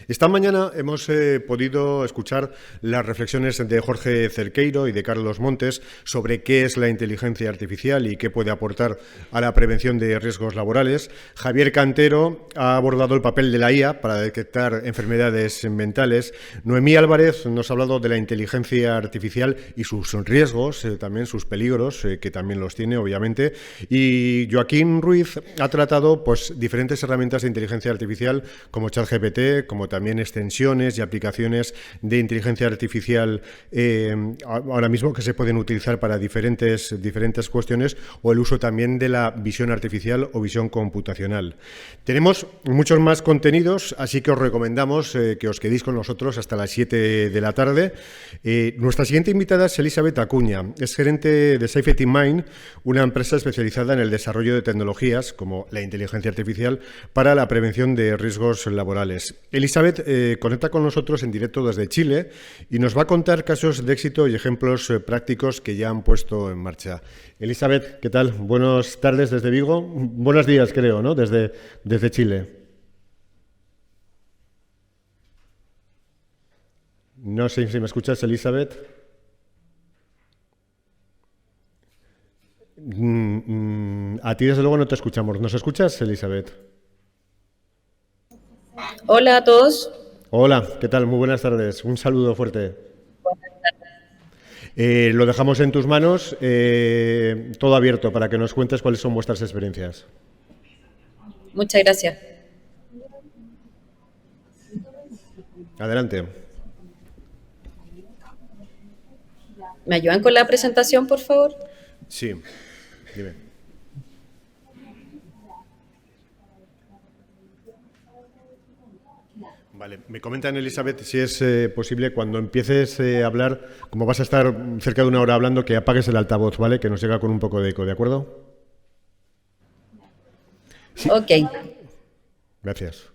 Esta mañana hemos podido escuchar las reflexiones de Jorge Cerqueiro y de Carlos Montes sobre qué es la inteligencia artificial y qué puede aportar a la prevención de riesgos laborales. Javier Cantero ha abordado el papel de la IA para detectar enfermedades mentales. Noemí Álvarez nos ha hablado de la inteligencia artificial y sus riesgos, también sus peligros, que también los tiene, obviamente. Y Joaquín Ruiz ha tratado diferentes herramientas de inteligencia artificial como ChatGPT, como también extensiones y aplicaciones de inteligencia artificial ahora mismo que se pueden utilizar para diferentes cuestiones, o el uso también de la visión artificial o visión computacional. Tenemos muchos más contenidos, así que os recomendamos que os quedéis con nosotros hasta las 7 de la tarde. Nuestra siguiente invitada es Elizabeth Acuña, es gerente de Safety Mind, una empresa especializada en el desarrollo de tecnologías como la inteligencia artificial para la prevención de riesgos laborales. Elizabeth conecta con nosotros en directo desde Chile y nos va a contar casos de éxito y ejemplos prácticos que ya han puesto en marcha. Elizabeth, ¿qué tal? Buenas tardes desde Vigo. Buenos días, creo, ¿no? Desde Chile. No sé si me escuchas, Elizabeth. A ti, desde luego, no te escuchamos. ¿Nos escuchas, Elizabeth? Hola a todos. Hola, ¿qué tal? Muy buenas tardes. Un saludo fuerte. Lo dejamos en tus manos, todo abierto, para que nos cuentes cuáles son vuestras experiencias. Muchas gracias. Adelante. ¿Me ayudan con la presentación, por favor? Sí, dime. Vale, me comentan, Elizabeth, si es posible cuando empieces a hablar, como vas a estar cerca de una hora hablando, que apagues el altavoz, ¿vale? Que nos llega con un poco de eco, ¿de acuerdo? Sí, Ok. gracias.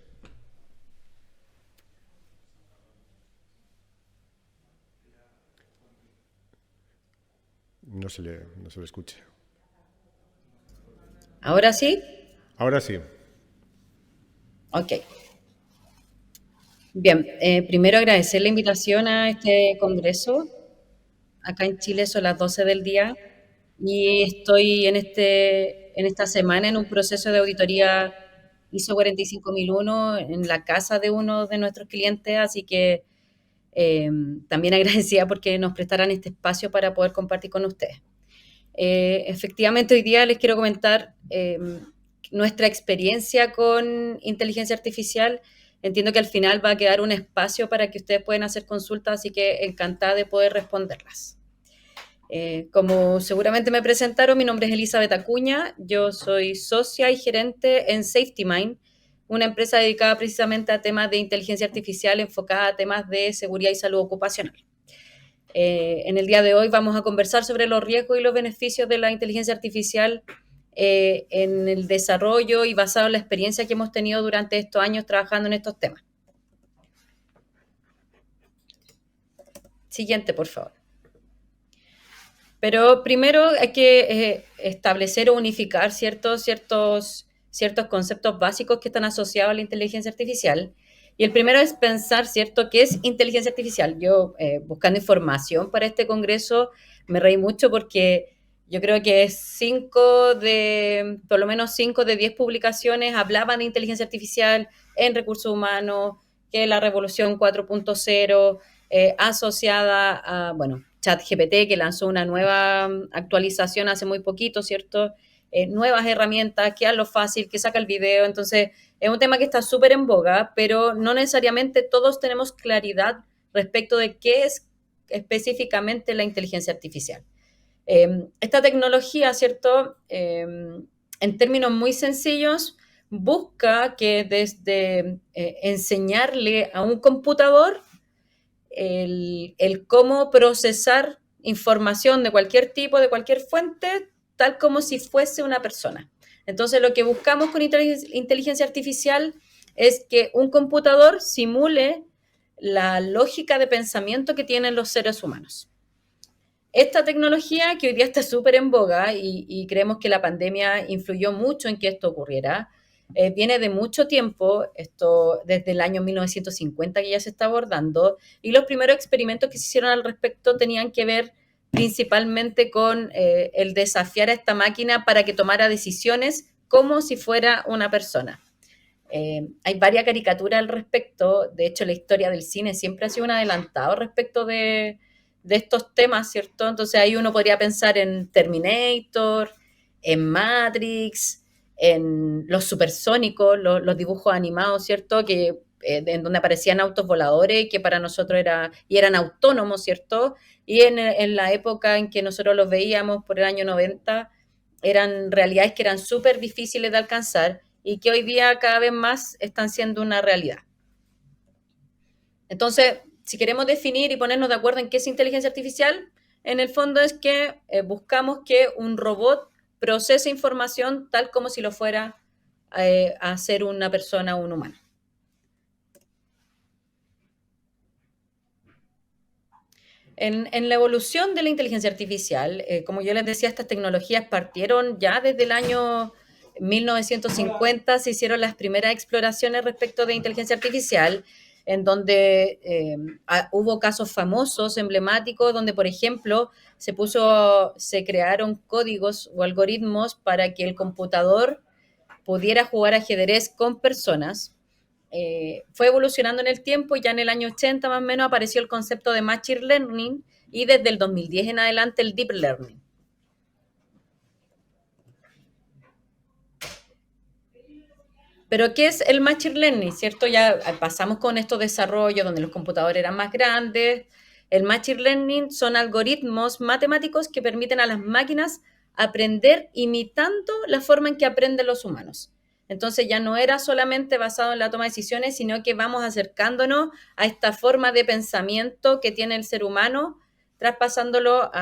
No se le escuche. ¿Ahora sí? Ahora sí. Ok. Bien, primero agradecer la invitación a este congreso. Acá en Chile son las 12 del día y estoy en esta semana en un proceso de auditoría ISO 45001 en la casa de uno de nuestros clientes, así que también agradecida porque nos prestaran este espacio para poder compartir con ustedes. Efectivamente, hoy día les quiero comentar nuestra experiencia con inteligencia artificial. Entiendo que al final va a quedar un espacio para que ustedes puedan hacer consultas, así que encantada de poder responderlas. Como seguramente me presentaron, mi nombre es Elizabeth Acuña, yo soy socia y gerente en Safety Mind, una empresa dedicada precisamente a temas de inteligencia artificial enfocada a temas de seguridad y salud ocupacional. En el día de hoy vamos a conversar sobre los riesgos y los beneficios de la inteligencia artificial en el desarrollo y basado en la experiencia que hemos tenido durante estos años trabajando en estos temas. Siguiente, por favor. Pero primero hay que establecer o unificar ciertos conceptos básicos que están asociados a la inteligencia artificial. Y el primero es pensar, ¿cierto?, qué es inteligencia artificial. Yo, buscando información para este congreso, me reí mucho porque yo creo que por lo menos 5 de 10 publicaciones hablaban de inteligencia artificial en recursos humanos, que la revolución 4.0, asociada a, bueno, ChatGPT, que lanzó una nueva actualización hace muy poquito, ¿cierto? Nuevas herramientas, que hazlo fácil, que saca el video. Entonces, es un tema que está súper en boga, pero no necesariamente todos tenemos claridad respecto de qué es específicamente la inteligencia artificial. Esta tecnología, ¿cierto? En términos muy sencillos, busca que desde enseñarle a un computador el cómo procesar información de cualquier tipo, de cualquier fuente, tal como si fuese una persona. Entonces, lo que buscamos con inteligencia artificial es que un computador simule la lógica de pensamiento que tienen los seres humanos. Esta tecnología, que hoy día está súper en boga y creemos que la pandemia influyó mucho en que esto ocurriera, viene de mucho tiempo, esto desde el año 1950 que ya se está abordando, y los primeros experimentos que se hicieron al respecto tenían que ver principalmente con el desafiar a esta máquina para que tomara decisiones como si fuera una persona. Hay varias caricaturas al respecto, de hecho la historia del cine siempre ha sido un adelantado respecto de estos temas, ¿cierto? Entonces ahí uno podría pensar en Terminator, en Matrix, en los supersónicos, los dibujos animados, ¿cierto? Que, en donde aparecían autos voladores que para nosotros eran autónomos, ¿cierto? Y en la época en que nosotros los veíamos, por el año 90, eran realidades que eran súper difíciles de alcanzar y que hoy día cada vez más están siendo una realidad. Entonces, si queremos definir y ponernos de acuerdo en qué es inteligencia artificial, en el fondo es que buscamos que un robot procese información tal como si lo fuera a ser una persona o un humano. En la evolución de la inteligencia artificial, como yo les decía, estas tecnologías partieron ya desde el año 1950, se hicieron las primeras exploraciones respecto de inteligencia artificial, en donde hubo casos famosos, emblemáticos, donde, por ejemplo, se crearon códigos o algoritmos para que el computador pudiera jugar ajedrez con personas. Fue evolucionando en el tiempo y ya en el año 80 más o menos apareció el concepto de Machine Learning y desde el 2010 en adelante el Deep Learning. Pero ¿qué es el Machine Learning? ¿Cierto? Ya pasamos con estos desarrollos donde los computadores eran más grandes. El Machine Learning son algoritmos matemáticos que permiten a las máquinas aprender imitando la forma en que aprenden los humanos. Entonces ya no era solamente basado en la toma de decisiones, sino que vamos acercándonos a esta forma de pensamiento que tiene el ser humano, traspasándolo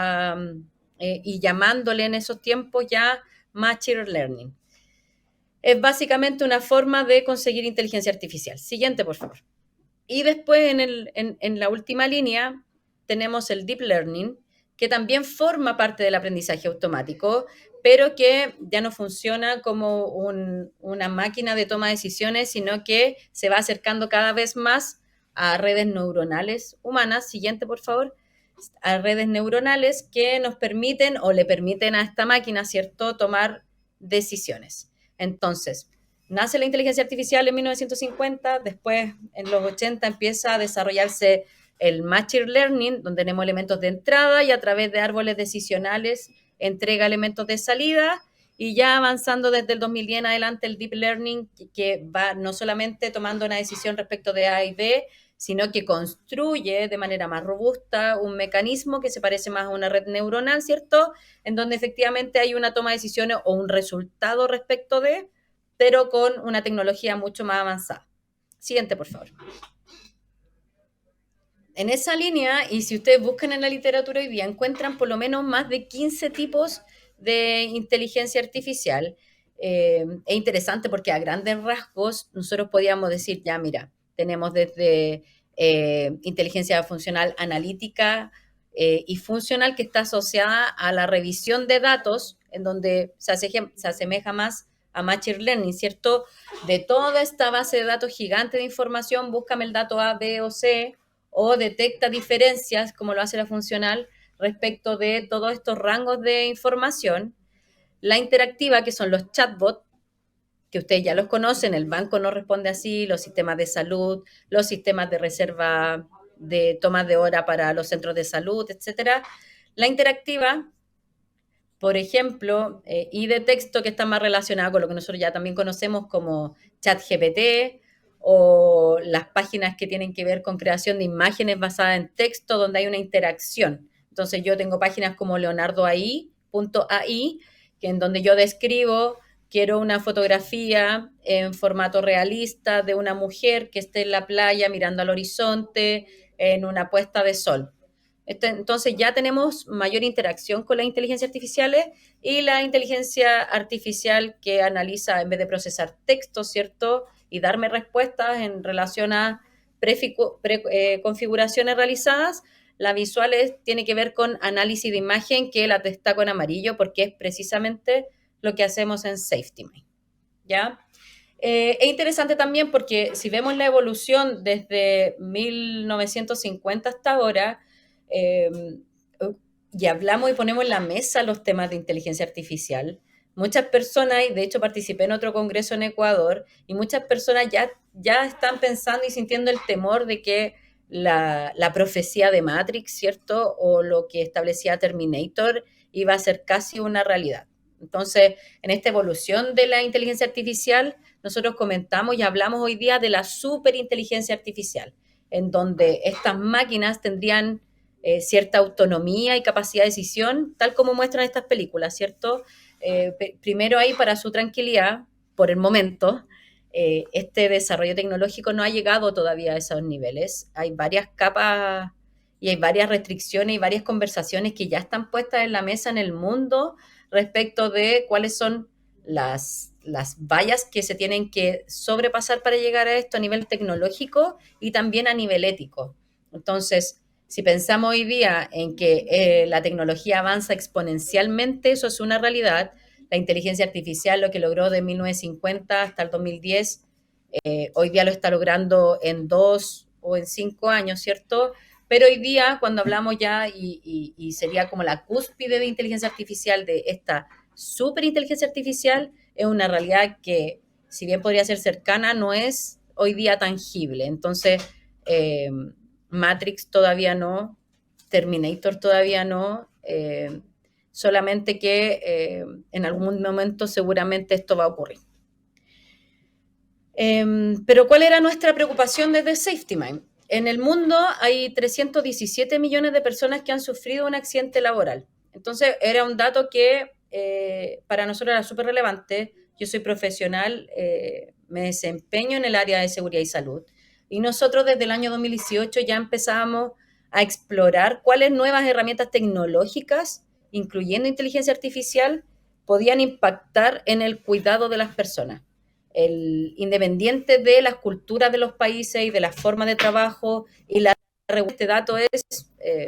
y llamándole en esos tiempos ya Machine Learning. Es básicamente una forma de conseguir inteligencia artificial. Siguiente, por favor. Y después, en la última línea, tenemos el Deep Learning, que también forma parte del aprendizaje automático, pero que ya no funciona como una máquina de toma de decisiones, sino que se va acercando cada vez más a redes neuronales humanas. Siguiente, por favor. A redes neuronales que nos permiten o le permiten a esta máquina, ¿cierto?, tomar decisiones. Entonces, nace la inteligencia artificial en 1950, después en los 80 empieza a desarrollarse el Machine Learning, donde tenemos elementos de entrada y a través de árboles decisionales entrega elementos de salida, y ya avanzando desde el 2010 en adelante el Deep Learning, que va no solamente tomando una decisión respecto de A y B, sino que construye de manera más robusta un mecanismo que se parece más a una red neuronal, ¿cierto? En donde efectivamente hay una toma de decisiones o un resultado respecto de, pero con una tecnología mucho más avanzada. Siguiente, por favor. En esa línea, y si ustedes buscan en la literatura hoy día, encuentran por lo menos más de 15 tipos de inteligencia artificial. Es interesante porque a grandes rasgos nosotros podíamos decir, ya mira, tenemos desde inteligencia funcional analítica y funcional, que está asociada a la revisión de datos, en donde se asemeja más a Machine Learning, ¿cierto? De toda esta base de datos gigante de información, búscame el dato A, B o C, o detecta diferencias, como lo hace la funcional, respecto de todos estos rangos de información. La interactiva, que son los chatbots, que ustedes ya los conocen, el banco no responde así, los sistemas de salud, los sistemas de reserva de tomas de hora para los centros de salud, etcétera. La interactiva, por ejemplo, y de texto, que está más relacionada con lo que nosotros ya también conocemos como ChatGPT, o las páginas que tienen que ver con creación de imágenes basadas en texto, donde hay una interacción. Entonces yo tengo páginas como leonardoai.ai, que en donde yo describo, quiero una fotografía en formato realista de una mujer que esté en la playa mirando al horizonte en una puesta de sol. Entonces ya tenemos mayor interacción con las inteligencias artificiales, y la inteligencia artificial que analiza, en vez de procesar textos, ¿cierto?, y darme respuestas en relación a configuraciones realizadas, la visual tiene que ver con análisis de imagen, que la destaco en amarillo porque es precisamente lo que hacemos en SafetyMind, ¿ya? Es interesante también porque si vemos la evolución desde 1950 hasta ahora, eh, y hablamos y ponemos en la mesa los temas de inteligencia artificial, muchas personas, y de hecho participé en otro congreso en Ecuador, y muchas personas ya están pensando y sintiendo el temor de que la profecía de Matrix, ¿cierto? O lo que establecía Terminator iba a ser casi una realidad. Entonces, en esta evolución de la inteligencia artificial, nosotros comentamos y hablamos hoy día de la superinteligencia artificial, en donde estas máquinas tendrían cierta autonomía y capacidad de decisión, tal como muestran estas películas, ¿cierto? Primero ahí para su tranquilidad, por el momento, este desarrollo tecnológico no ha llegado todavía a esos niveles. Hay varias capas y hay varias restricciones y varias conversaciones que ya están puestas en la mesa en el mundo respecto de cuáles son las vallas que se tienen que sobrepasar para llegar a esto a nivel tecnológico y también a nivel ético. Entonces, si pensamos hoy día en que la tecnología avanza exponencialmente, eso es una realidad. La inteligencia artificial, lo que logró de 1950 hasta el 2010, hoy día lo está logrando en 2 o en 5 años, ¿cierto? Pero hoy día, cuando hablamos ya, y sería como la cúspide de inteligencia artificial, de esta superinteligencia artificial, es una realidad que, si bien podría ser cercana, no es hoy día tangible. Entonces, eh, Matrix todavía no, Terminator todavía no, solamente que en algún momento seguramente esto va a ocurrir. Pero ¿cuál era nuestra preocupación desde Safety Mind? En el mundo hay 317 millones de personas que han sufrido un accidente laboral. Entonces era un dato que para nosotros era súper relevante. Yo soy profesional, me desempeño en el área de seguridad y salud. Y nosotros desde el año 2018 ya empezábamos a explorar cuáles nuevas herramientas tecnológicas, incluyendo inteligencia artificial, podían impactar en el cuidado de las personas. Independiente de las culturas de los países y de la forma de trabajo y la este dato es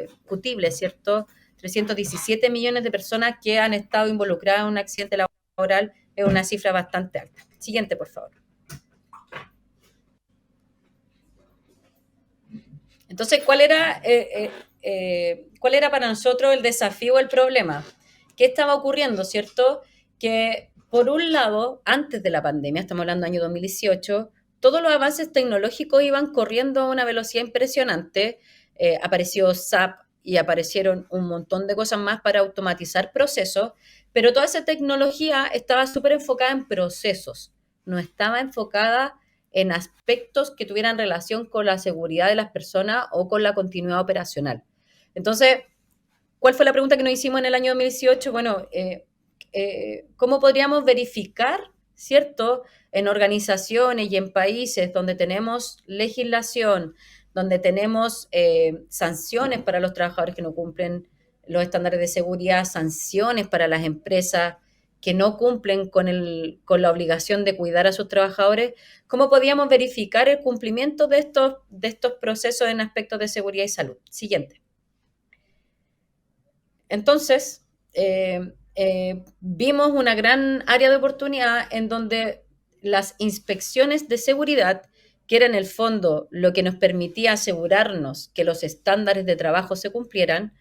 discutible, ¿cierto? 317 millones de personas que han estado involucradas en un accidente laboral es una cifra bastante alta. Siguiente, por favor. Entonces, ¿cuál era para nosotros el desafío, el problema? ¿Qué estaba ocurriendo, cierto? Que por un lado, antes de la pandemia, estamos hablando del año 2018, todos los avances tecnológicos iban corriendo a una velocidad impresionante. Apareció SAP y aparecieron un montón de cosas más para automatizar procesos, pero toda esa tecnología estaba súper enfocada en procesos, no estaba enfocada en aspectos que tuvieran relación con la seguridad de las personas o con la continuidad operacional. Entonces, ¿cuál fue la pregunta que nos hicimos en el año 2018? Bueno, ¿cómo podríamos verificar, cierto, en organizaciones y en países donde tenemos legislación, donde tenemos sanciones para los trabajadores que no cumplen los estándares de seguridad, sanciones para las empresas que no cumplen con la obligación de cuidar a sus trabajadores? ¿Cómo podíamos verificar el cumplimiento de estos procesos en aspectos de seguridad y salud? Siguiente. Entonces, vimos una gran área de oportunidad en donde las inspecciones de seguridad, que era en el fondo lo que nos permitía asegurarnos que los estándares de trabajo se cumplieran,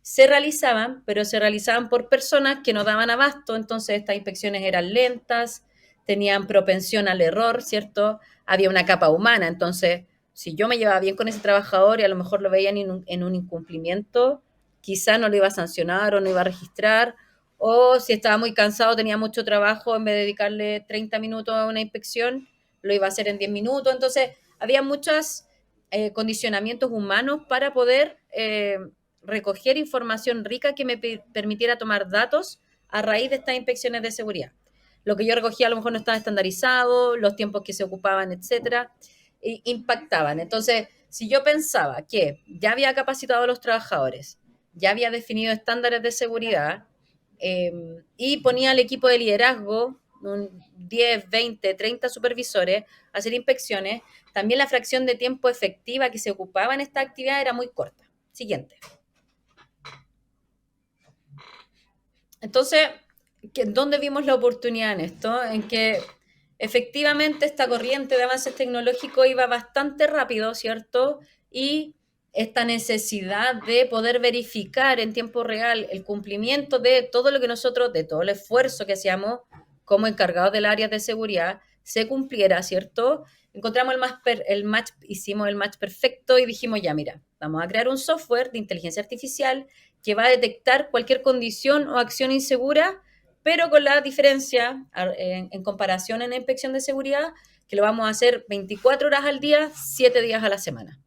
se realizaban, pero se realizaban por personas que no daban abasto. Entonces estas inspecciones eran lentas, tenían propensión al error, ¿cierto? Había una capa humana. Entonces, si yo me llevaba bien con ese trabajador y a lo mejor lo veían en un incumplimiento, quizá no lo iba a sancionar o no iba a registrar, o si estaba muy cansado, tenía mucho trabajo, en vez de dedicarle 30 minutos a una inspección, lo iba a hacer en 10 minutos. Entonces, había muchos condicionamientos humanos para poder recoger información rica que me permitiera tomar datos a raíz de estas inspecciones de seguridad. Lo que yo recogía a lo mejor no estaba estandarizado, los tiempos que se ocupaban, etcétera, impactaban. Entonces, si yo pensaba que ya había capacitado a los trabajadores, ya había definido estándares de seguridad y ponía al equipo de liderazgo, 10, 20, 30 supervisores, a hacer inspecciones, también la fracción de tiempo efectiva que se ocupaba en esta actividad era muy corta. Siguiente. Entonces, ¿dónde vimos la oportunidad en esto? En que efectivamente esta corriente de avances tecnológicos iba bastante rápido, ¿cierto? Y esta necesidad de poder verificar en tiempo real el cumplimiento de todo lo que nosotros, de todo el esfuerzo que hacíamos como encargados del área de seguridad, se cumpliera, ¿cierto? Encontramos hicimos el match perfecto y dijimos, ya, mira, vamos a crear un software de inteligencia artificial que va a detectar cualquier condición o acción insegura, pero con la diferencia, en comparación en la inspección de seguridad, que lo vamos a hacer 24 horas al día, 7 días a la semana,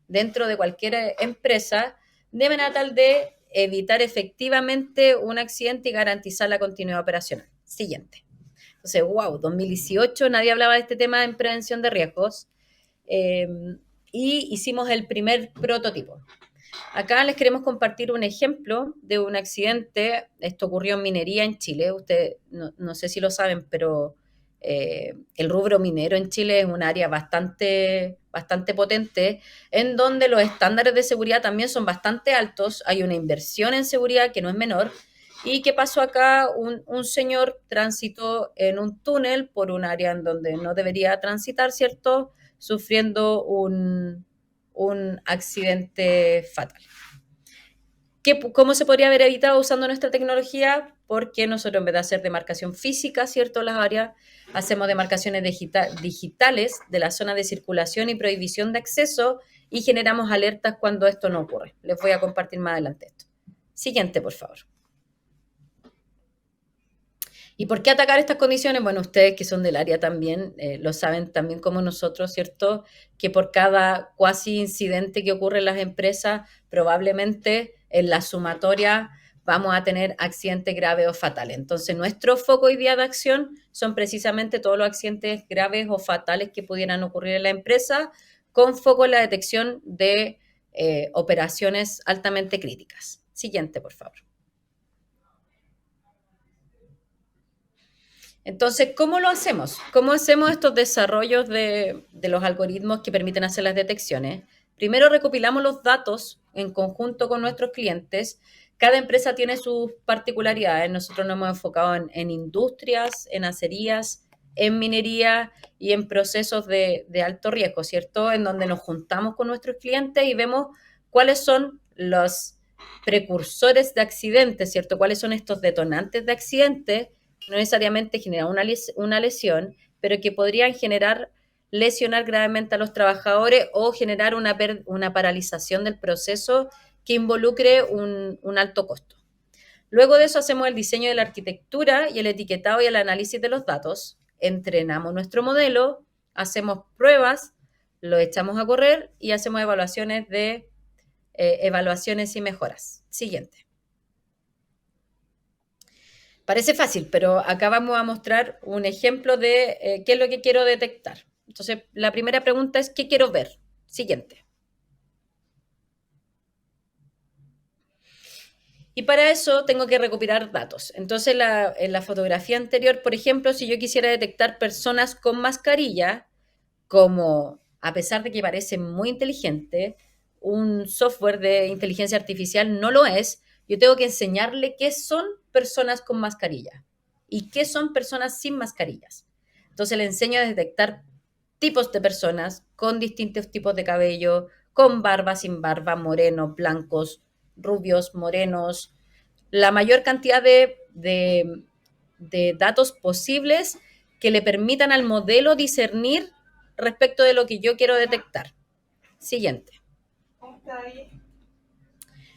dentro de cualquier empresa, de manera tal de evitar efectivamente un accidente y garantizar la continuidad operacional. Siguiente. Entonces, wow, 2018 nadie hablaba de este tema en prevención de riesgos, y hicimos el primer prototipo. Acá les queremos compartir un ejemplo de un accidente. Esto ocurrió en minería en Chile. Ustedes no sé si lo saben, pero el rubro minero en Chile es un área bastante potente, en donde los estándares de seguridad también son bastante altos. Hay una inversión en seguridad que no es menor. ¿Y qué pasó acá? Un señor transitó en un túnel por un área en donde no debería transitar, ¿cierto? Sufriendo un accidente fatal. ¿Cómo se podría haber evitado usando nuestra tecnología? Porque nosotros, en vez de hacer demarcación física, ¿cierto?, las áreas, hacemos demarcaciones digitales de la zona de circulación y prohibición de acceso y generamos alertas cuando esto no ocurre. Les voy a compartir más adelante esto. Siguiente, por favor. ¿Y por qué atacar estas condiciones? Bueno, ustedes que son del área también lo saben también como nosotros, ¿cierto? Que por cada cuasi incidente que ocurre en las empresas, probablemente en la sumatoria vamos a tener accidentes graves o fatales. Entonces, nuestro foco hoy día de acción son precisamente todos los accidentes graves o fatales que pudieran ocurrir en la empresa, con foco en la detección de operaciones altamente críticas. Siguiente, por favor. Entonces, ¿cómo lo hacemos? ¿Cómo hacemos estos desarrollos de los algoritmos que permiten hacer las detecciones? Primero recopilamos los datos en conjunto con nuestros clientes. Cada empresa tiene sus particularidades. Nosotros nos hemos enfocado en industrias, en acerías, en minería y en procesos de alto riesgo, ¿cierto? En donde nos juntamos con nuestros clientes y vemos cuáles son los precursores de accidentes, ¿cierto? ¿Cuáles son estos detonantes de accidentes? No necesariamente generan una lesión, pero que podrían lesionar gravemente a los trabajadores o generar una paralización del proceso que involucre un alto costo. Luego de eso hacemos el diseño de la arquitectura y el etiquetado y el análisis de los datos, entrenamos nuestro modelo, hacemos pruebas, lo echamos a correr y hacemos evaluaciones y mejoras. Siguiente. Parece fácil, pero acá vamos a mostrar un ejemplo de qué es lo que quiero detectar. Entonces, la primera pregunta es, ¿qué quiero ver? Siguiente. Y para eso tengo que recopilar datos. Entonces, en la fotografía anterior, por ejemplo, si yo quisiera detectar personas con mascarilla, como a pesar de que parece muy inteligente, un software de inteligencia artificial no lo es, yo tengo que enseñarle qué son personas con mascarilla y qué son personas sin mascarillas. Entonces le enseño a detectar tipos de personas con distintos tipos de cabello, con barba, sin barba, morenos, blancos, rubios, morenos, la mayor cantidad de datos posibles que le permitan al modelo discernir respecto de lo que yo quiero detectar. Siguiente.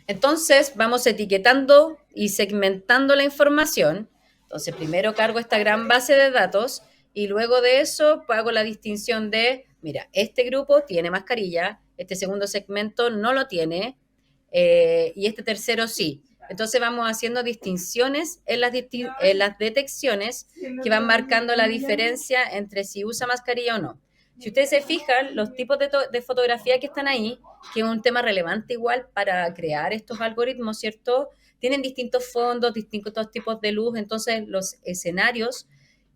Entonces, vamos etiquetando y segmentando la información. Entonces, primero cargo esta gran base de datos y luego de eso hago la distinción de, mira, este grupo tiene mascarilla, este segundo segmento no lo tiene y este tercero sí. Entonces vamos haciendo distinciones en las detecciones que van marcando la diferencia entre si usa mascarilla o no. Si ustedes se fijan, los tipos de fotografía que están ahí, que es un tema relevante igual para crear estos algoritmos, ¿cierto? Tienen distintos fondos, distintos tipos de luz, entonces los escenarios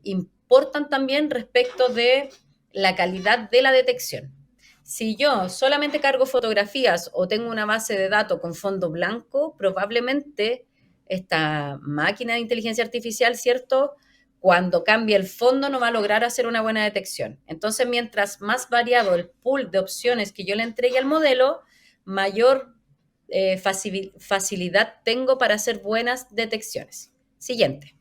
importan también respecto de la calidad de la detección. Si yo solamente cargo fotografías o tengo una base de datos con fondo blanco, probablemente esta máquina de inteligencia artificial, ¿cierto?, cuando cambie el fondo no va a lograr hacer una buena detección. Entonces, mientras más variado el pool de opciones que yo le entregue al modelo, mayor facilidad tengo para hacer buenas detecciones. Siguiente.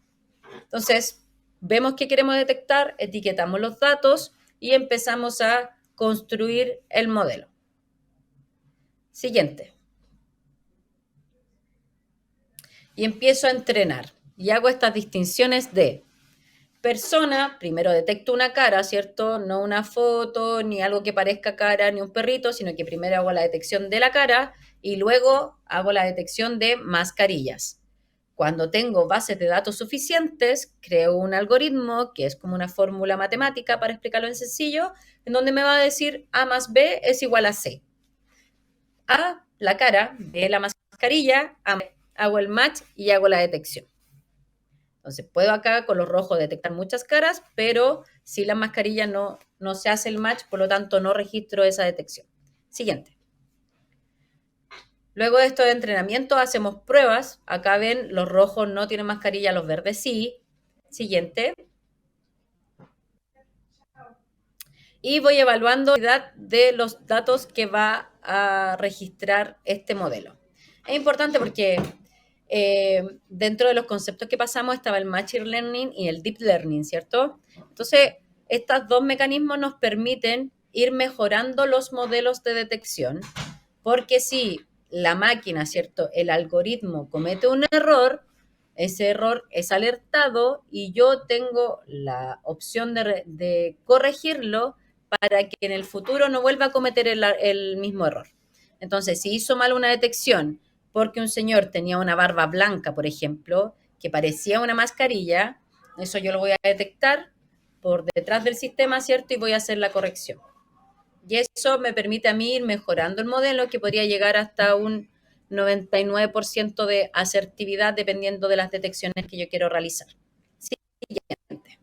Entonces, vemos qué queremos detectar, etiquetamos los datos y empezamos a construir el modelo. Siguiente. Y empiezo a entrenar y hago estas distinciones de persona, primero detecto una cara, ¿cierto? No una foto, ni algo que parezca cara, ni un perrito, sino que primero hago la detección de la cara y luego hago la detección de mascarillas. Cuando tengo bases de datos suficientes, creo un algoritmo que es como una fórmula matemática, para explicarlo en sencillo, en donde me va a decir A más B es igual a C. A, la cara, B, la mascarilla, hago el match y hago la detección. Entonces, puedo acá con los rojos detectar muchas caras, pero si la mascarilla no se hace el match, por lo tanto no registro esa detección. Siguiente. Luego de esto de entrenamiento hacemos pruebas. Acá ven, los rojos no tienen mascarilla, los verdes sí. Siguiente. Y voy evaluando la calidad de los datos que va a registrar este modelo. Es importante porque dentro de los conceptos que pasamos estaba el Machine Learning y el Deep Learning, ¿cierto? Entonces, estos dos mecanismos nos permiten ir mejorando los modelos de detección, porque si la máquina, ¿cierto? El algoritmo comete un error, ese error es alertado y yo tengo la opción de corregirlo para que en el futuro no vuelva a cometer el mismo error. Entonces, si hizo mal una detección porque un señor tenía una barba blanca, por ejemplo, que parecía una mascarilla, eso yo lo voy a detectar por detrás del sistema, ¿cierto? Y voy a hacer la corrección. Y eso me permite a mí ir mejorando el modelo, que podría llegar hasta un 99% de asertividad dependiendo de las detecciones que yo quiero realizar. Siguiente.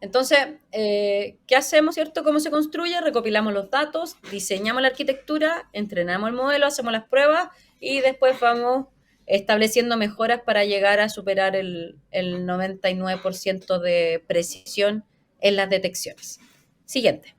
Entonces, ¿qué hacemos, cierto? ¿Cómo se construye? Recopilamos los datos, diseñamos la arquitectura, entrenamos el modelo, hacemos las pruebas y después vamos estableciendo mejoras para llegar a superar el 99% de precisión en las detecciones. Siguiente.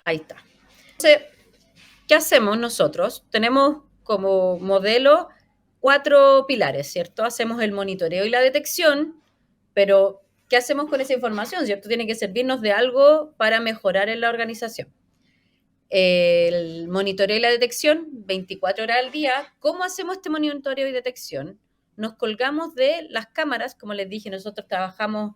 Ahí está. Entonces, ¿qué hacemos nosotros? Tenemos como modelo 4 pilares, ¿cierto? Hacemos el monitoreo y la detección, pero ¿qué hacemos con esa información, cierto? Tiene que servirnos de algo para mejorar en la organización. El monitoreo y la detección, 24 horas al día. ¿Cómo hacemos este monitoreo y detección? Nos colgamos de las cámaras, como les dije, nosotros trabajamos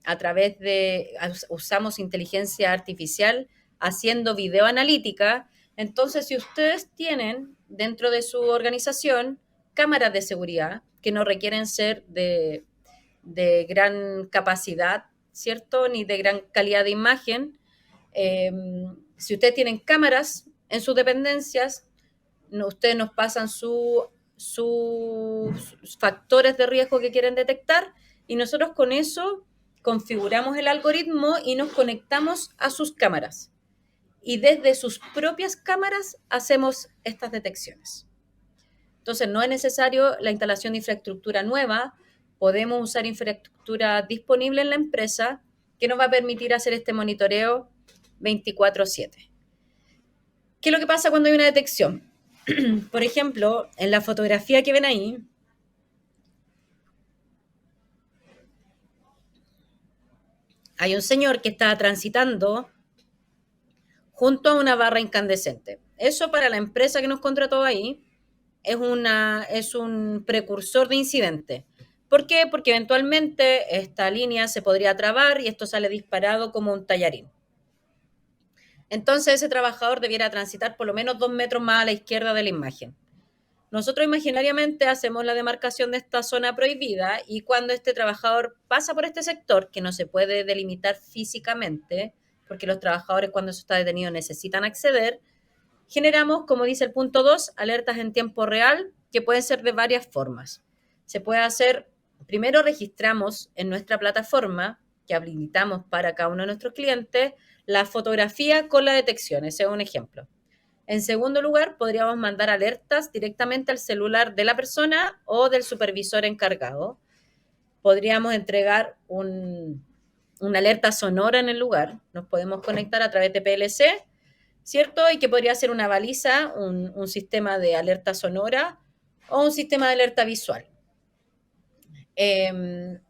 a través de, usamos inteligencia artificial haciendo videoanalítica. Entonces, si ustedes tienen dentro de su organización cámaras de seguridad que no requieren ser de gran capacidad, ¿cierto? Ni de gran calidad de imagen, si ustedes tienen cámaras en sus dependencias, ustedes nos pasan sus factores de riesgo que quieren detectar y nosotros con eso configuramos el algoritmo y nos conectamos a sus cámaras. Y desde sus propias cámaras hacemos estas detecciones. Entonces, no es necesario la instalación de infraestructura nueva, podemos usar infraestructura disponible en la empresa que nos va a permitir hacer este monitoreo 24/7. ¿Qué es lo que pasa cuando hay una detección? Por ejemplo, en la fotografía que ven ahí, hay un señor que está transitando junto a una barra incandescente. Eso para la empresa que nos contrató ahí es un precursor de incidente. ¿Por qué? Porque eventualmente esta línea se podría trabar y esto sale disparado como un tallarín. Entonces ese trabajador debiera transitar por lo menos 2 metros más a la izquierda de la imagen. Nosotros imaginariamente hacemos la demarcación de esta zona prohibida y cuando este trabajador pasa por este sector, que no se puede delimitar físicamente, porque los trabajadores cuando eso está detenido necesitan acceder, Generamos, como dice el punto 2, alertas en tiempo real que pueden ser de varias formas. Se puede hacer, primero registramos en nuestra plataforma que habilitamos para cada uno de nuestros clientes la fotografía con la detección, ese es un ejemplo. En segundo lugar, podríamos mandar alertas directamente al celular de la persona o del supervisor encargado. Podríamos entregar una alerta sonora en el lugar. Nos podemos conectar a través de PLC, ¿cierto? Y que podría ser una baliza, un sistema de alerta sonora o un sistema de alerta visual.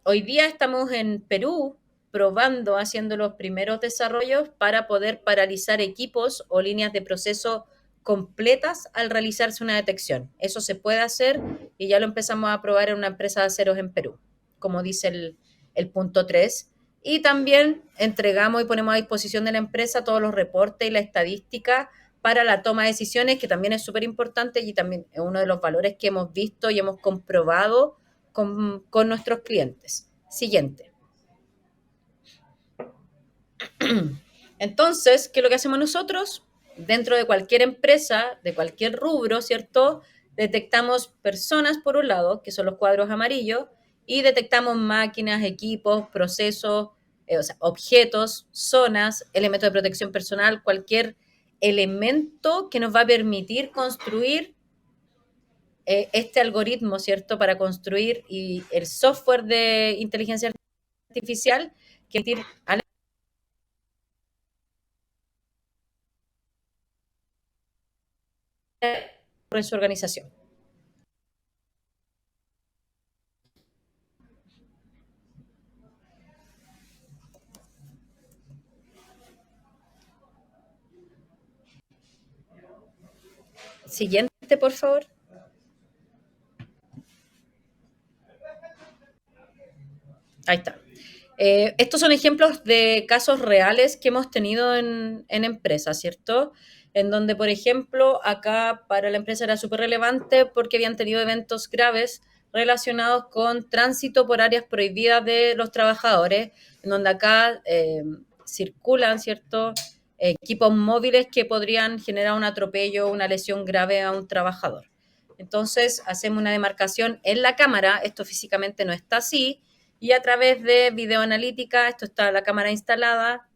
Hoy día estamos en Perú probando, haciendo los primeros desarrollos para poder paralizar equipos o líneas de proceso completas al realizarse una detección. Eso se puede hacer y ya lo empezamos a probar en una empresa de aceros en Perú, como dice el punto 3. Y también entregamos y ponemos a disposición de la empresa todos los reportes y la estadística para la toma de decisiones, que también es súper importante y también es uno de los valores que hemos visto y hemos comprobado con nuestros clientes. Siguiente. Entonces, ¿qué es lo que hacemos nosotros? Dentro de cualquier empresa, de cualquier rubro, ¿cierto? Detectamos personas, por un lado, que son los cuadros amarillos, y detectamos máquinas, equipos, procesos, o sea, objetos, zonas, elementos de protección personal, cualquier elemento que nos va a permitir construir este algoritmo, ¿cierto? Para construir y el software de inteligencia artificial que en su organización. Siguiente, por favor. Ahí está. Estos son ejemplos de casos reales que hemos tenido en empresas, ¿cierto? En donde, por ejemplo, acá para la empresa era súper relevante porque habían tenido eventos graves relacionados con tránsito por áreas prohibidas de los trabajadores, en donde acá circulan, ¿cierto? Equipos móviles que podrían generar un atropello o una lesión grave a un trabajador. Entonces, hacemos una demarcación en la cámara, esto físicamente no está así, y a través de videoanalítica, esto está la cámara instalada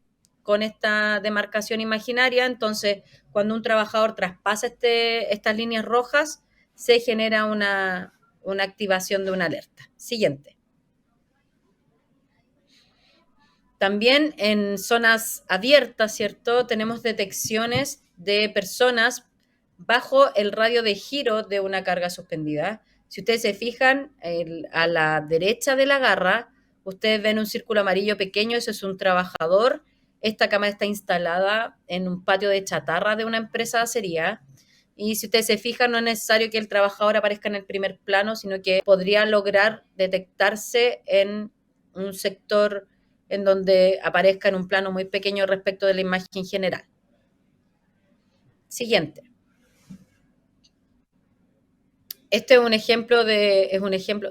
con esta demarcación imaginaria, entonces cuando un trabajador traspasa estas líneas rojas, se genera una activación de una alerta. Siguiente. También en zonas abiertas, ¿cierto? Tenemos detecciones de personas bajo el radio de giro de una carga suspendida. Si ustedes se fijan, a la derecha de la garra, ustedes ven un círculo amarillo pequeño, ese es un trabajador. Esta cámara está instalada en un patio de chatarra de una empresa de acería. Y si ustedes se fijan, no es necesario que el trabajador aparezca en el primer plano, sino que podría lograr detectarse en un sector en donde aparezca en un plano muy pequeño respecto de la imagen general. Siguiente. Este es un ejemplo,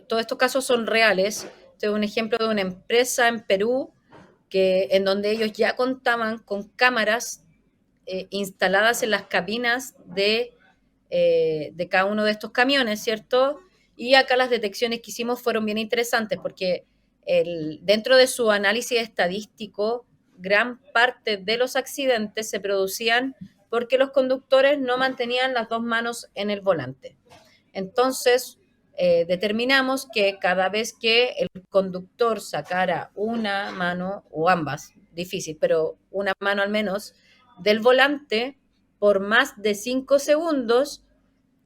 todos estos casos son reales. Este es un ejemplo de una empresa en Perú en donde ellos ya contaban con cámaras instaladas en las cabinas de cada uno de estos camiones, ¿cierto? Y acá las detecciones que hicimos fueron bien interesantes porque dentro de su análisis estadístico, gran parte de los accidentes se producían porque los conductores no mantenían las dos manos en el volante. Entonces, determinamos que cada vez que el conductor sacara una mano, o ambas, difícil, pero una mano al menos, del volante por más de 5 segundos,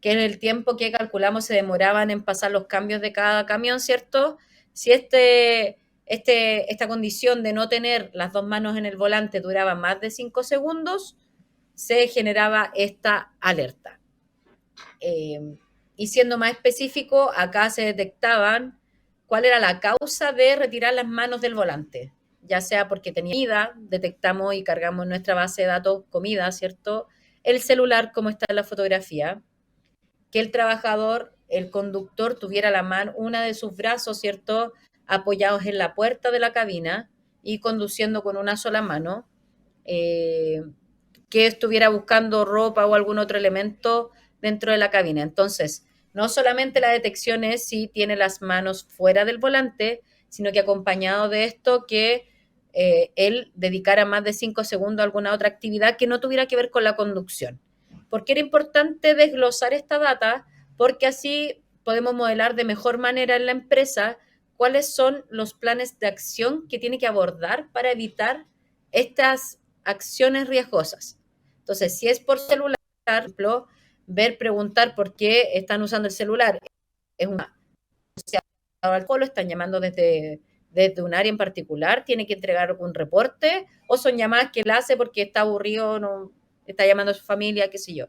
que es el tiempo que calculamos se demoraban en pasar los cambios de cada camión, ¿cierto? Si esta condición de no tener las dos manos en el volante duraba más de 5 segundos, se generaba esta alerta. Y siendo más específico, acá se detectaban cuál era la causa de retirar las manos del volante, ya sea porque tenía comida, detectamos y cargamos en nuestra base de datos comida, ¿cierto? El celular, como está en la fotografía, que el trabajador, el conductor, tuviera la mano, una de sus brazos, ¿cierto?, apoyados en la puerta de la cabina y conduciendo con una sola mano. que estuviera buscando ropa o algún otro elemento dentro de la cabina. Entonces, no solamente la detección es si tiene las manos fuera del volante, sino que acompañado de esto que él dedicara más de 5 segundos a alguna otra actividad que no tuviera que ver con la conducción. ¿Por qué era importante desglosar esta data? Porque así podemos modelar de mejor manera en la empresa cuáles son los planes de acción que tiene que abordar para evitar estas acciones riesgosas. Entonces, si es por celular, por ejemplo, preguntar por qué están usando el celular. Es una alcohol, lo están llamando desde un área en particular, tiene que entregar algún reporte, o son llamadas que él hace porque está aburrido, no está llamando a su familia, qué sé yo.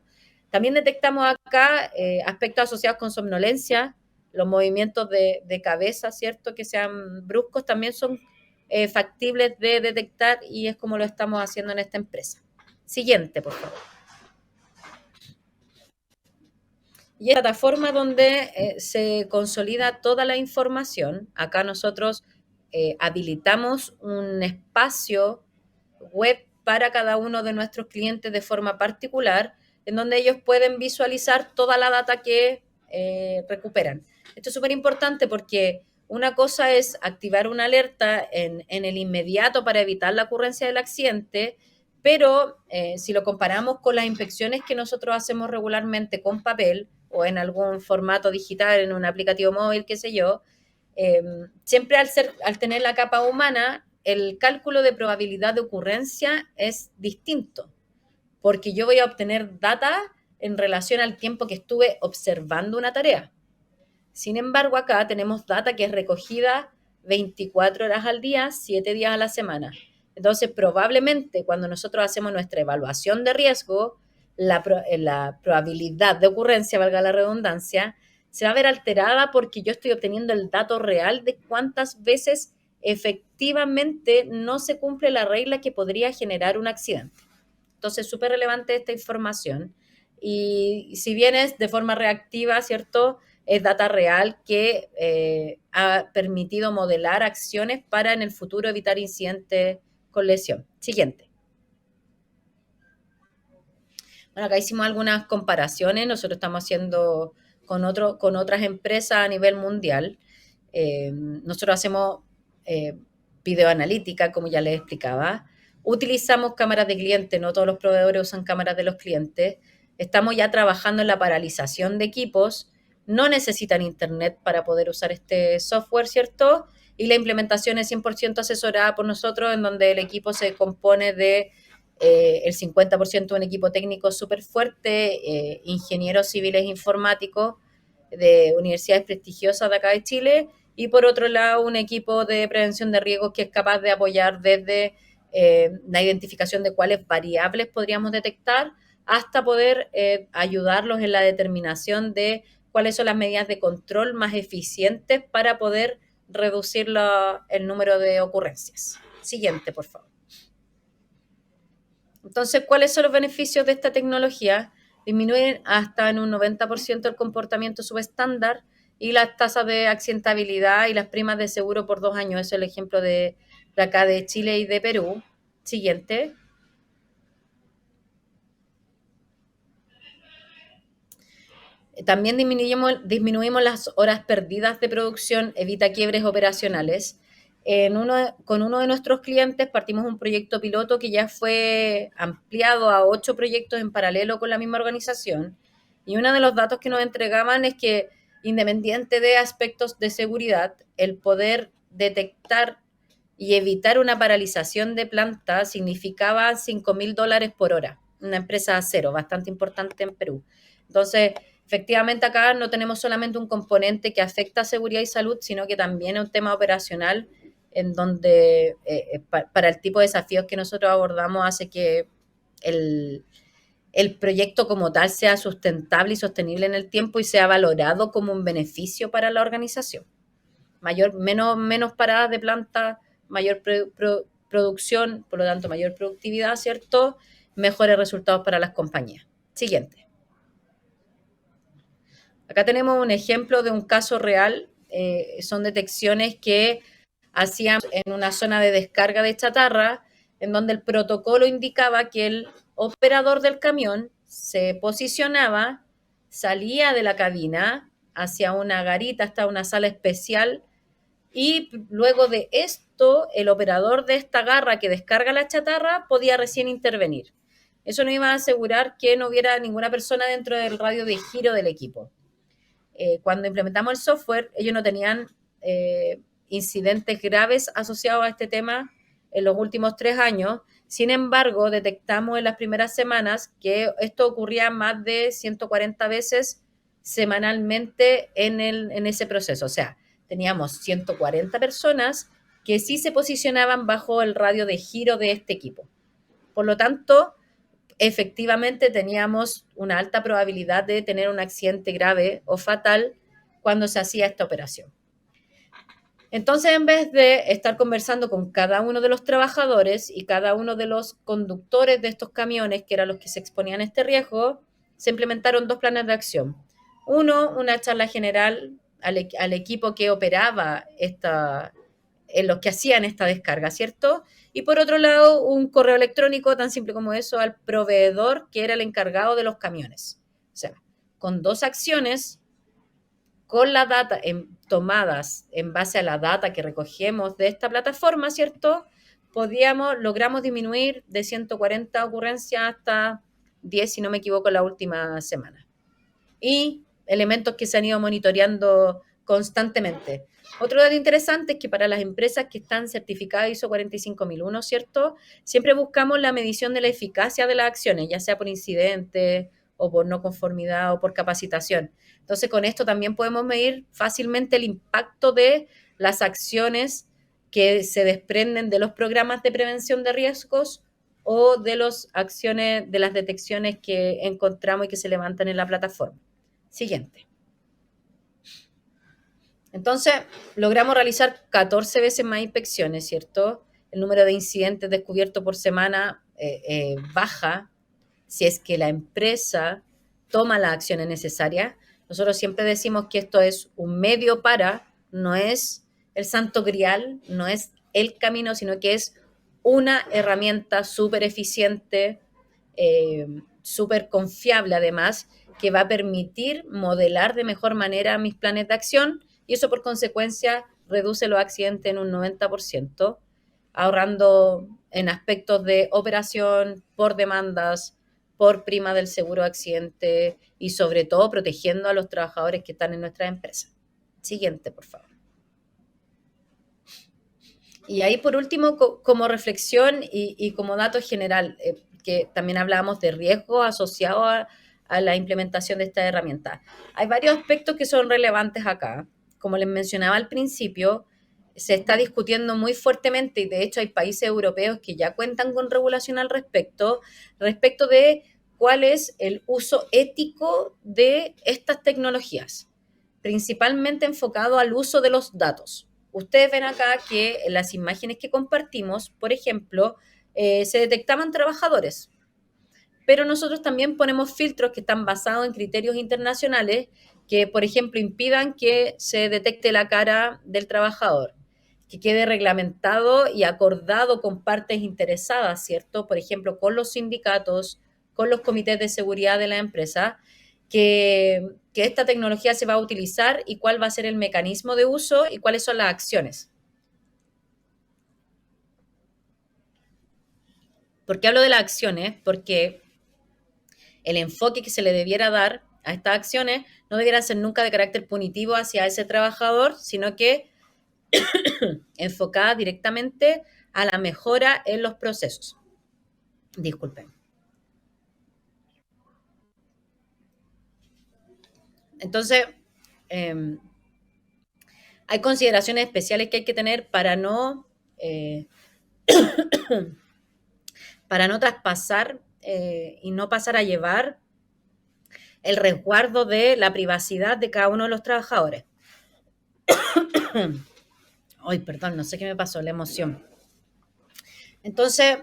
También detectamos acá aspectos asociados con somnolencia, los movimientos de cabeza, ¿cierto? Que sean bruscos, también son factibles de detectar y es como lo estamos haciendo en esta empresa. Siguiente, por favor. Y es la plataforma donde se consolida toda la información. Acá nosotros habilitamos un espacio web para cada uno de nuestros clientes de forma particular, en donde ellos pueden visualizar toda la data que recuperan. Esto es súper importante porque una cosa es activar una alerta en el inmediato para evitar la ocurrencia del accidente, pero si lo comparamos con las inspecciones que nosotros hacemos regularmente con papel o en algún formato digital, en un aplicativo móvil, qué sé yo, siempre al tener la capa humana, el cálculo de probabilidad de ocurrencia es distinto, porque yo voy a obtener data en relación al tiempo que estuve observando una tarea. Sin embargo, acá tenemos data que es recogida 24 horas al día, 7 días a la semana. Entonces, probablemente cuando nosotros hacemos nuestra evaluación de riesgo, la probabilidad de ocurrencia, valga la redundancia, se va a ver alterada porque yo estoy obteniendo el dato real de cuántas veces efectivamente no se cumple la regla que podría generar un accidente. Entonces, súper relevante esta información. Y si bien es de forma reactiva, ¿cierto? Es data real que ha permitido modelar acciones para en el futuro evitar incidentes con lesión. Siguiente. Bueno, acá hicimos algunas comparaciones. Nosotros estamos haciendo con otras empresas a nivel mundial. Nosotros hacemos videoanalítica, como ya les explicaba. Utilizamos cámaras de cliente, no todos los proveedores usan cámaras de los clientes. Estamos ya trabajando en la paralización de equipos. No necesitan internet para poder usar este software, ¿cierto? Y la implementación es 100% asesorada por nosotros, en donde el equipo se compone de el 50% de un equipo técnico súper fuerte, ingenieros civiles informáticos de universidades prestigiosas de acá de Chile, y por otro lado un equipo de prevención de riesgos que es capaz de apoyar desde la identificación de cuáles variables podríamos detectar hasta poder ayudarlos en la determinación de cuáles son las medidas de control más eficientes para poder reducir el número de ocurrencias. Siguiente, por favor. Entonces, ¿cuáles son los beneficios de esta tecnología? Disminuyen hasta en un 90% el comportamiento subestándar y las tasas de accidentabilidad y las primas de seguro por 2 años. Eso es el ejemplo de acá de Chile y de Perú. Siguiente. También disminuimos las horas perdidas de producción, evita quiebres operacionales. Con uno de nuestros clientes partimos un proyecto piloto que ya fue ampliado a 8 proyectos en paralelo con la misma organización. Y uno de los datos que nos entregaban es que, independiente de aspectos de seguridad, el poder detectar y evitar una paralización de planta significaba $5,000 por hora. Una empresa cero, bastante importante en Perú. Entonces, efectivamente acá no tenemos solamente un componente que afecta a seguridad y salud, sino que también es un tema operacional en donde para el tipo de desafíos que nosotros abordamos hace que el proyecto como tal sea sustentable y sostenible en el tiempo y sea valorado como un beneficio para la organización. Menos paradas de planta, mayor producción, por lo tanto mayor productividad, ¿cierto? Mejores resultados para las compañías. Siguiente. Acá tenemos un ejemplo de un caso real. Son detecciones que hacían en una zona de descarga de chatarra, en donde el protocolo indicaba que operador del camión se posicionaba, salía de la cabina hacia una garita hasta una sala especial y luego de esto el operador de esta garra que descarga la chatarra podía recién intervenir. Eso nos iba a asegurar que no hubiera ninguna persona dentro del radio de giro del equipo. Cuando implementamos el software, ellos no tenían incidentes graves asociados a este tema en los últimos 3 años. Sin embargo, detectamos en las primeras semanas que esto ocurría más de 140 veces semanalmente en ese proceso. O sea, teníamos 140 personas que sí se posicionaban bajo el radio de giro de este equipo. Por lo tanto, efectivamente teníamos una alta probabilidad de tener un accidente grave o fatal cuando se hacía esta operación. Entonces, en vez de estar conversando con cada uno de los trabajadores y cada uno de los conductores de estos camiones, que eran los que se exponían a este riesgo, se implementaron 2 planes de acción. Uno, una charla general al equipo que operaba en los que hacían esta descarga, ¿cierto? Y por otro lado, un correo electrónico tan simple como eso al proveedor que era el encargado de los camiones. O sea, con 2 acciones, con la data tomadas en base a la data que recogemos de esta plataforma, ¿cierto? Logramos disminuir de 140 ocurrencias hasta 10, si no me equivoco, la última semana. Y elementos que se han ido monitoreando constantemente. Otro dato interesante es que para las empresas que están certificadas ISO 45001, ¿cierto? Siempre buscamos la medición de la eficacia de las acciones, ya sea por incidente o por no conformidad o por capacitación. Entonces, con esto también podemos medir fácilmente el impacto de las acciones que se desprenden de los programas de prevención de riesgos o de las acciones, de las detecciones que encontramos y que se levantan en la plataforma. Siguiente. Entonces, logramos realizar 14 veces más inspecciones, ¿cierto? El número de incidentes descubiertos por semana baja si es que la empresa toma las acciones necesarias. Nosotros siempre decimos que esto es un medio para, no es el santo grial, no es el camino, sino que es una herramienta súper eficiente, súper confiable además, que va a permitir modelar de mejor manera mis planes de acción y eso por consecuencia reduce los accidentes en un 90%, ahorrando en aspectos de operación, por demandas, por prima del seguro de accidente y sobre todo protegiendo a los trabajadores que están en nuestra empresa. Siguiente, por favor. Y ahí por último, como reflexión y como dato general, que también hablábamos de riesgo asociado a la implementación de esta herramienta. Hay varios aspectos que son relevantes acá. Como les mencionaba al principio, se está discutiendo muy fuertemente y de hecho hay países europeos que ya cuentan con regulación al respecto de cuál es el uso ético de estas tecnologías, principalmente enfocado al uso de los datos. Ustedes ven acá que en las imágenes que compartimos, por ejemplo, se detectaban trabajadores, pero nosotros también ponemos filtros que están basados en criterios internacionales que, por ejemplo, impidan que se detecte la cara del trabajador, que quede reglamentado y acordado con partes interesadas, ¿cierto? Por ejemplo, con los sindicatos, con los comités de seguridad de la empresa, que esta tecnología se va a utilizar y cuál va a ser el mecanismo de uso y cuáles son las acciones. ¿Por qué hablo de las acciones? Porque el enfoque que se le debiera dar a estas acciones no debiera ser nunca de carácter punitivo hacia ese trabajador, sino que enfocada directamente a la mejora en los procesos. Disculpen. Entonces, hay consideraciones especiales que hay que tener para no traspasar y no pasar a llevar el resguardo de la privacidad de cada uno de los trabajadores. Ay, perdón, no sé qué me pasó, la emoción. Entonces,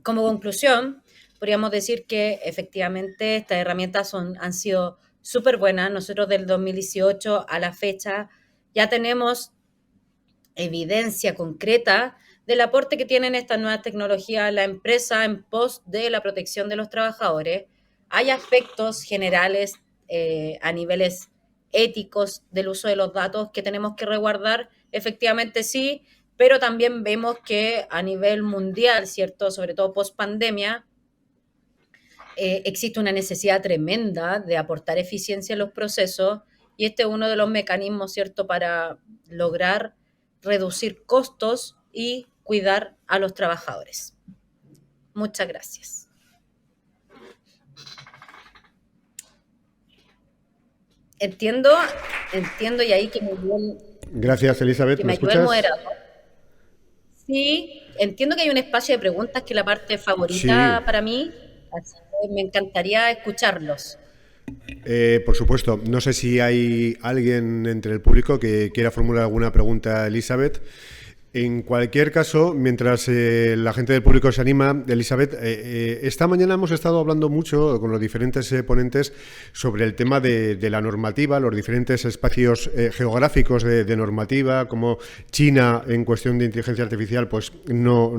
como conclusión, podríamos decir que efectivamente estas herramientas han sido súper buenas. Nosotros del 2018 a la fecha ya tenemos evidencia concreta del aporte que tienen estas nuevas tecnologías a la empresa en pos de la protección de los trabajadores. Hay aspectos generales a niveles éticos del uso de los datos que tenemos que resguardar, efectivamente sí, pero también vemos que a nivel mundial, ¿cierto? Sobre todo post pandemia, existe una necesidad tremenda de aportar eficiencia en los procesos y este es uno de los mecanismos, ¿cierto?, para lograr reducir costos y cuidar a los trabajadores. Muchas gracias. Entiendo y ahí que me dio Gracias, Elizabeth. ¿Me ayude el escuchas? moderador. Sí, entiendo que hay un espacio de preguntas que es la parte favorita Sí, para mí, así que me encantaría escucharlos. por supuesto. No sé si hay alguien entre el público que quiera formular alguna pregunta a Elizabeth. En cualquier caso, mientras la gente del público se anima, Elizabeth, esta mañana hemos estado hablando mucho con los diferentes ponentes sobre el tema de la normativa, los diferentes espacios geográficos de normativa, como China en cuestión de inteligencia artificial pues no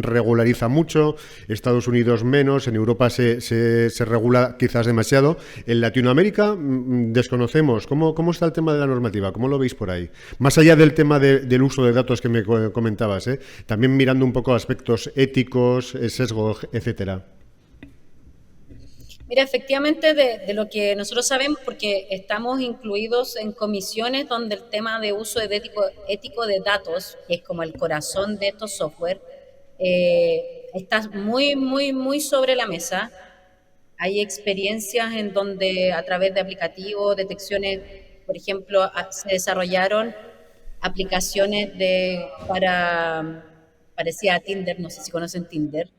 regulariza mucho, Estados Unidos menos, en Europa se regula quizás demasiado. En Latinoamérica desconocemos. ¿Cómo está el tema de la normativa? ¿Cómo lo veis por ahí? Más allá del tema del uso de datos que me comentabas, también mirando un poco aspectos éticos, sesgo, etcétera. Mira, efectivamente de lo que nosotros sabemos, porque estamos incluidos en comisiones donde el tema de uso de ético de datos, que es como el corazón de estos software, está muy, muy, muy sobre la mesa. Hay experiencias en donde a través de aplicativos, detecciones, por ejemplo, se desarrollaron aplicaciones parecía a Tinder, no sé si conocen Tinder,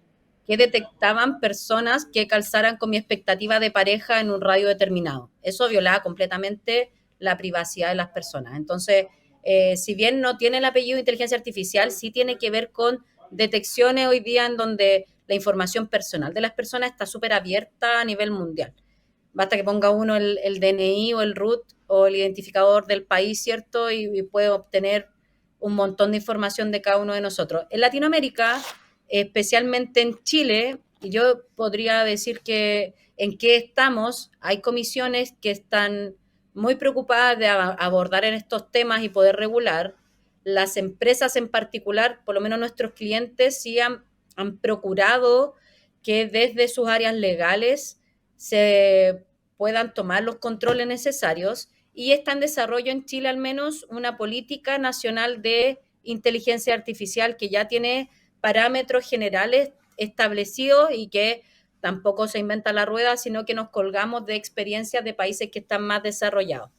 que detectaban personas que calzaran con mi expectativa de pareja en un radio determinado. Eso violaba completamente la privacidad de las personas. Entonces, si bien no tiene el apellido de inteligencia artificial, sí tiene que ver con detecciones hoy día en donde la información personal de las personas está súper abierta a nivel mundial. Basta que ponga uno el DNI o el RUT o el identificador del país, ¿cierto? Y puede obtener un montón de información de cada uno de nosotros. En Latinoamérica, especialmente en Chile, yo podría decir que en qué estamos, hay comisiones que están muy preocupadas de abordar en estos temas y poder regular. Las empresas en particular, por lo menos nuestros clientes, sí han procurado que desde sus áreas legales se puedan tomar los controles necesarios y está en desarrollo en Chile al menos una política nacional de inteligencia artificial que ya tiene parámetros generales establecidos y que tampoco se inventa la rueda, sino que nos colgamos de experiencias de países que están más desarrollados.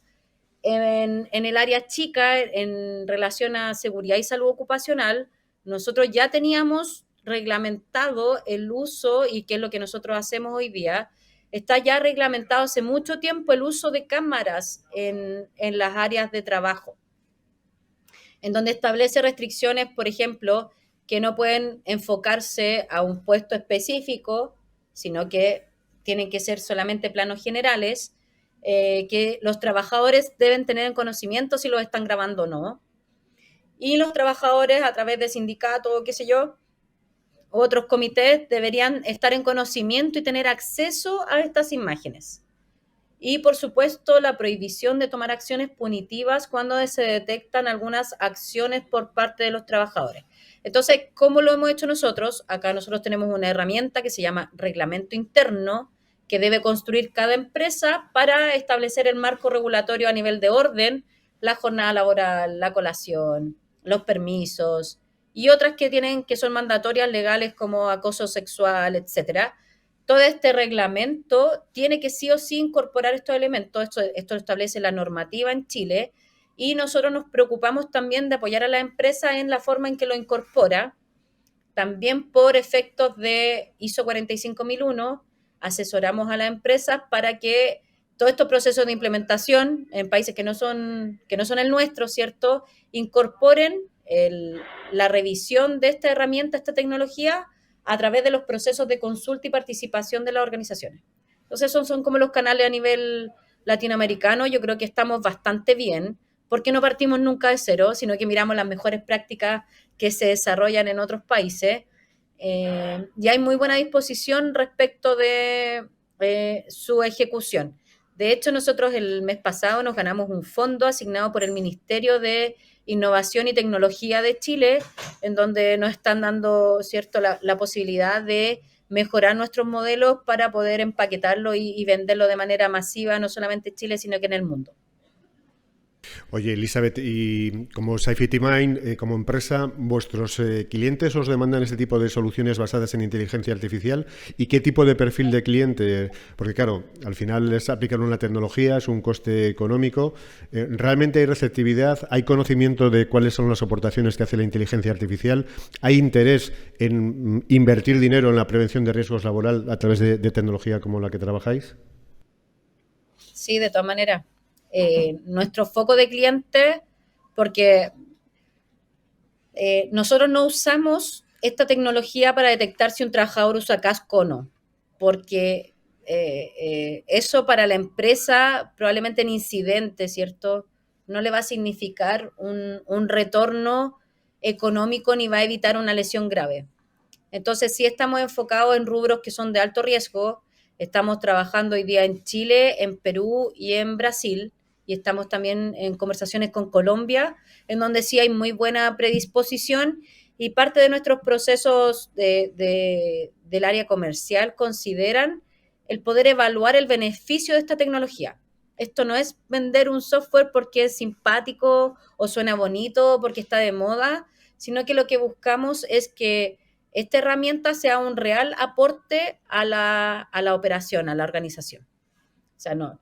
En el área chica, en relación a seguridad y salud ocupacional, nosotros ya teníamos reglamentado el uso, y que es lo que nosotros hacemos hoy día, está ya reglamentado hace mucho tiempo el uso de cámaras en las áreas de trabajo, en donde establece restricciones, por ejemplo, que no pueden enfocarse a un puesto específico, sino que tienen que ser solamente planos generales, que los trabajadores deben tener en conocimiento si los están grabando o no. Y los trabajadores, a través de sindicatos o qué sé yo, otros comités, deberían estar en conocimiento y tener acceso a estas imágenes. Y, por supuesto, la prohibición de tomar acciones punitivas cuando se detectan algunas acciones por parte de los trabajadores. Entonces, ¿cómo lo hemos hecho nosotros? Acá nosotros tenemos una herramienta que se llama reglamento interno, que debe construir cada empresa para establecer el marco regulatorio a nivel de orden, la jornada laboral, la colación, los permisos y otras que son mandatorias legales como acoso sexual, etcétera. Todo este reglamento tiene que sí o sí incorporar estos elementos. Esto establece la normativa en Chile y nosotros nos preocupamos también de apoyar a la empresa en la forma en que lo incorpora. También por efectos de ISO 45001, asesoramos a la empresa para que todos estos procesos de implementación en países que no son el nuestro, ¿cierto?, incorporen la revisión de esta herramienta, esta tecnología, a través de los procesos de consulta y participación de las organizaciones. Entonces, esos son como los canales a nivel latinoamericano. Yo creo que estamos bastante bien, ¿por qué no partimos nunca de cero, sino que miramos las mejores prácticas que se desarrollan en otros países? Y hay muy buena disposición respecto de su ejecución. De hecho, nosotros el mes pasado nos ganamos un fondo asignado por el Ministerio de Innovación y Tecnología de Chile, en donde nos están dando, ¿cierto?, la posibilidad de mejorar nuestros modelos para poder empaquetarlo y venderlo de manera masiva, no solamente en Chile, sino que en el mundo. Oye, Elizabeth, y como SciFityMind, como empresa, ¿vuestros clientes os demandan ese tipo de soluciones basadas en inteligencia artificial? ¿Y qué tipo de perfil de cliente? Porque claro, al final es aplicar una tecnología, es un coste económico. ¿Realmente hay receptividad? ¿Hay conocimiento de cuáles son las aportaciones que hace la inteligencia artificial? ¿Hay interés en invertir dinero en la prevención de riesgos laborales a través de tecnología como la que trabajáis? Sí, de todas maneras. Nuestro foco de clientes, porque nosotros no usamos esta tecnología para detectar si un trabajador usa casco o no, porque eso para la empresa probablemente en incidente, ¿cierto? No le va a significar un retorno económico ni va a evitar una lesión grave. Entonces, sí estamos enfocados en rubros que son de alto riesgo. Estamos trabajando hoy día en Chile, en Perú y en Brasil, y estamos también en conversaciones con Colombia, en donde sí hay muy buena predisposición, y parte de nuestros procesos del área comercial consideran el poder evaluar el beneficio de esta tecnología. Esto no es vender un software porque es simpático o suena bonito, porque está de moda, sino que lo que buscamos es que esta herramienta sea un real aporte a la operación, a la organización. O sea, no,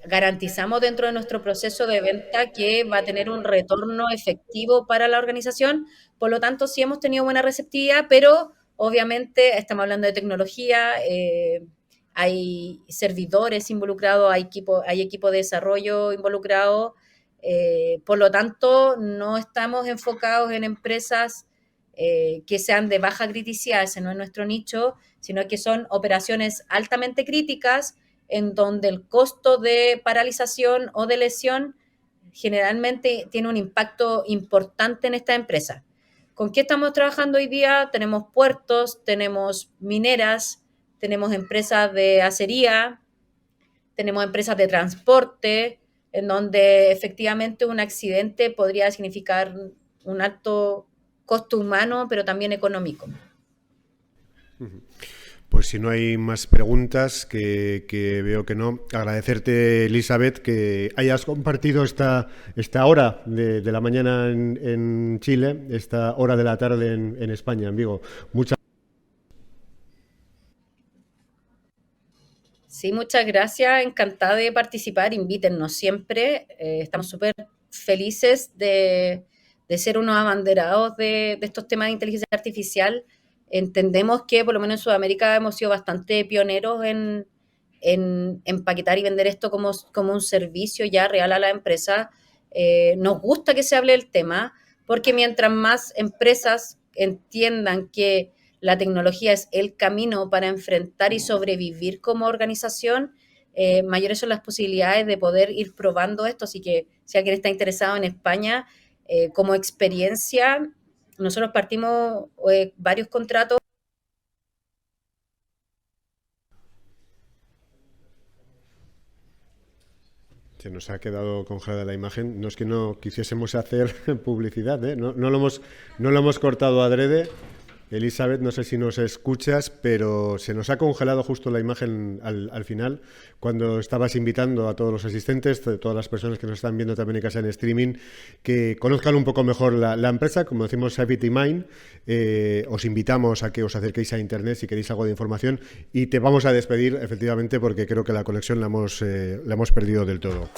garantizamos dentro de nuestro proceso de venta que va a tener un retorno efectivo para la organización. Por lo tanto, sí hemos tenido buena receptividad, pero obviamente estamos hablando de tecnología, hay servidores involucrados, hay equipo de desarrollo involucrado. Por lo tanto, no estamos enfocados en empresas que sean de baja criticidad, ese no es nuestro nicho, sino que son operaciones altamente críticas en donde el costo de paralización o de lesión generalmente tiene un impacto importante en esta empresa. ¿Con qué estamos trabajando hoy día? Tenemos puertos, tenemos mineras, tenemos empresas de acería, tenemos empresas de transporte, en donde efectivamente un accidente podría significar un alto costo humano, pero también económico. Pues si no hay más preguntas, que veo que no, agradecerte, Elizabeth, que hayas compartido esta hora de la mañana en Chile, esta hora de la tarde en España, en Vigo. Sí, muchas gracias, encantada de participar, invítennos siempre, estamos súper felices de ser unos abanderados de estos temas de inteligencia artificial. Entendemos que por lo menos en Sudamérica hemos sido bastante pioneros en empaquetar y vender esto como un servicio ya real a la empresa. Nos gusta que se hable del tema, porque mientras más empresas entiendan que la tecnología es el camino para enfrentar y sobrevivir como organización, mayores son las posibilidades de poder ir probando esto. Así que si alguien está interesado en España, como experiencia, nosotros partimos varios contratos. Se nos ha quedado congelada la imagen. No es que no quisiésemos hacer publicidad, ¿eh? No lo hemos cortado adrede. Elizabeth, no sé si nos escuchas, pero se nos ha congelado justo la imagen al final, cuando estabas invitando a todos los asistentes, a todas las personas que nos están viendo también en casa en streaming, que conozcan un poco mejor la empresa. Como decimos, SciFityMind, os invitamos a que os acerquéis a Internet si queréis algo de información, y te vamos a despedir, efectivamente, porque creo que la conexión la hemos perdido del todo.